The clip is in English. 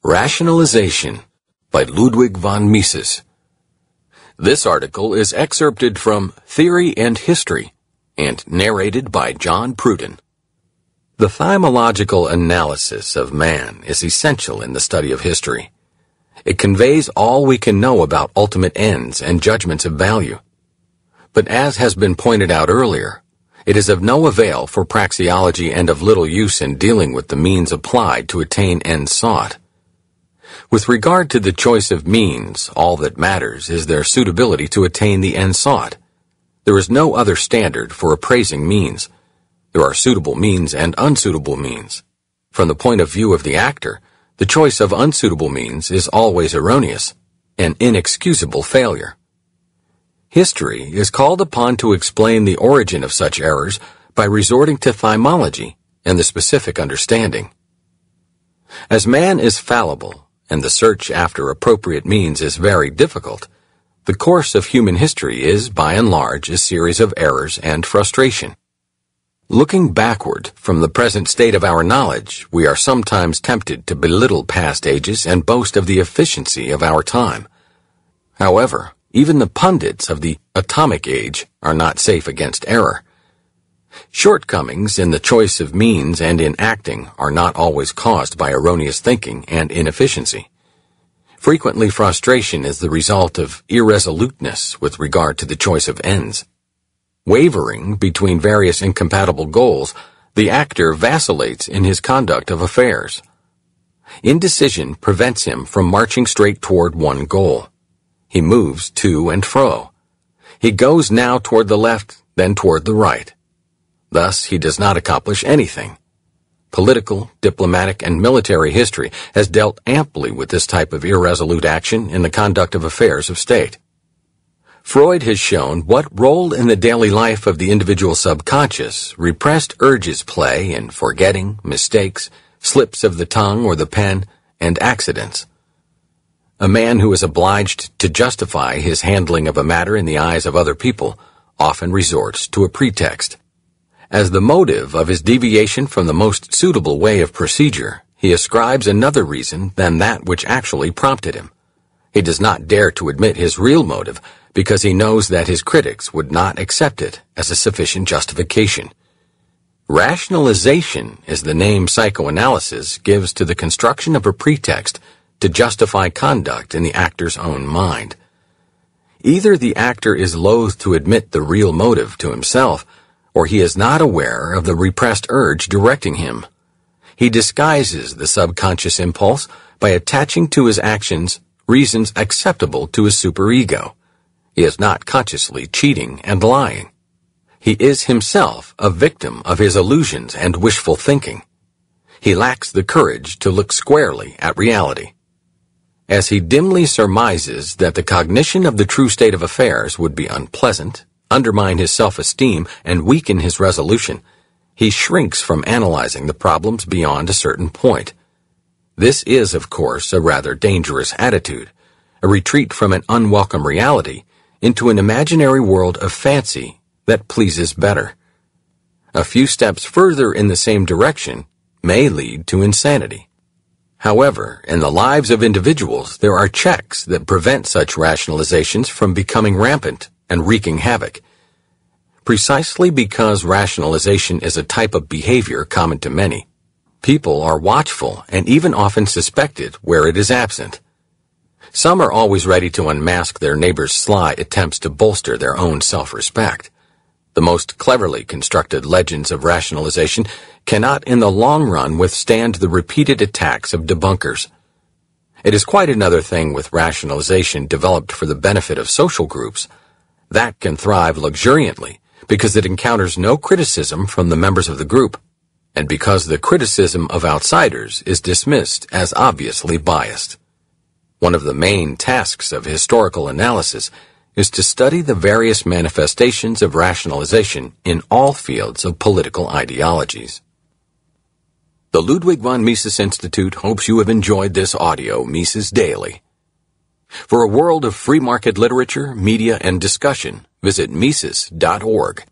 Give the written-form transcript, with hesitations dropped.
Rationalization by Ludwig von Mises. This article is excerpted from Theory and History and narrated by John Pruden. The thymological analysis of man is essential in the study of history. It conveys all we can know about ultimate ends and judgments of value. But as has been pointed out earlier, it is of no avail for praxeology and of little use in dealing with the means applied to attain ends sought. With regard to the choice of means, all that matters is their suitability to attain the end sought. There is no other standard for appraising means. There are suitable means and unsuitable means. From the point of view of the actor, the choice of unsuitable means is always erroneous, an inexcusable failure. History is called upon to explain the origin of such errors by resorting to thymology and the specific understanding. As man is fallible, and the search after appropriate means is very difficult, the course of human history is, by and large, a series of errors and frustration. Looking backward from the present state of our knowledge, we are sometimes tempted to belittle past ages and boast of the efficiency of our time. However, even the pundits of the atomic age are not safe against error. Shortcomings in the choice of means and in acting are not always caused by erroneous thinking and inefficiency. Frequently, frustration is the result of irresoluteness with regard to the choice of ends. Wavering between various incompatible goals, the actor vacillates in his conduct of affairs. Indecision prevents him from marching straight toward one goal. He moves to and fro. He goes now toward the left, then toward the right. Thus, he does not accomplish anything. Political, diplomatic, and military history has dealt amply with this type of irresolute action in the conduct of affairs of state. Freud has shown what role in the daily life of the individual subconscious repressed urges play in forgetting, mistakes, slips of the tongue or the pen, and accidents. A man who is obliged to justify his handling of a matter in the eyes of other people often resorts to a pretext. As the motive of his deviation from the most suitable way of procedure, he ascribes another reason than that which actually prompted him. He does not dare to admit his real motive because he knows that his critics would not accept it as a sufficient justification. Rationalization is the name psychoanalysis gives to the construction of a pretext to justify conduct in the actor's own mind. Either the actor is loath to admit the real motive to himself, or he is not aware of the repressed urge directing him. He disguises the subconscious impulse by attaching to his actions reasons acceptable to his superego. He is not consciously cheating and lying. He is himself a victim of his illusions and wishful thinking. He lacks the courage to look squarely at reality. As he dimly surmises that the cognition of the true state of affairs would be unpleasant, undermine his self-esteem, and weaken his resolution, he shrinks from analyzing the problems beyond a certain point. This is, of course, a rather dangerous attitude, a retreat from an unwelcome reality into an imaginary world of fancy that pleases better. A few steps further in the same direction may lead to insanity. However, in the lives of individuals, there are checks that prevent such rationalizations from becoming rampant and wreaking havoc. Precisely because rationalization is a type of behavior common to many, people are watchful and even often suspect it where it is absent. Some are always ready to unmask their neighbors' sly attempts to bolster their own self-respect. The most cleverly constructed legends of rationalization cannot in the long run withstand the repeated attacks of debunkers. It is quite another thing with rationalization developed for the benefit of social groups. That can thrive luxuriantly because it encounters no criticism from the members of the group, and because the criticism of outsiders is dismissed as obviously biased. One of the main tasks of historical analysis is to study the various manifestations of rationalization in all fields of political ideologies. The Ludwig von Mises Institute hopes you have enjoyed this audio Mises Daily. For a world of free market literature, media, and discussion, visit Mises.org.